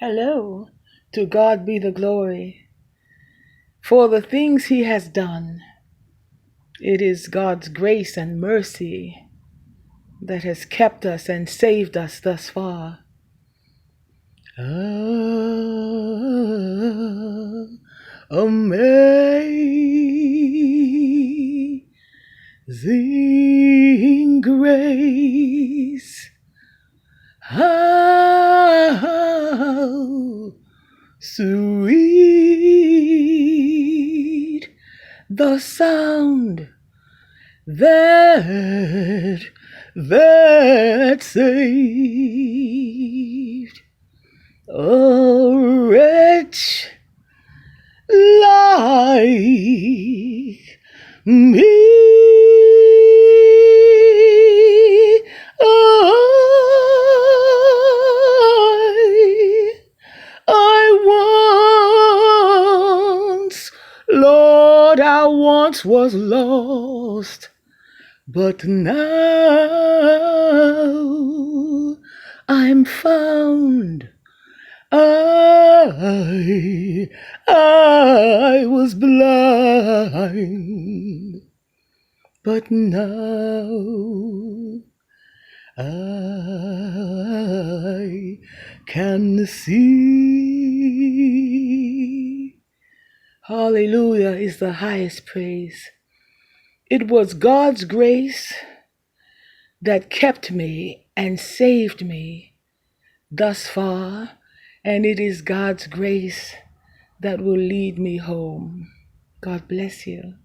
Hello, to God be the glory for the things He has done. It is God's grace and mercy that has kept us and saved us thus far. Amazing grace, how sweet the sound that saved a wretch like me. I once was lost, but now I'm found. I was blind, but now I can see. Hallelujah is the highest praise. It was God's grace that kept me and saved me thus far, and it is God's grace that will lead me home. God bless you.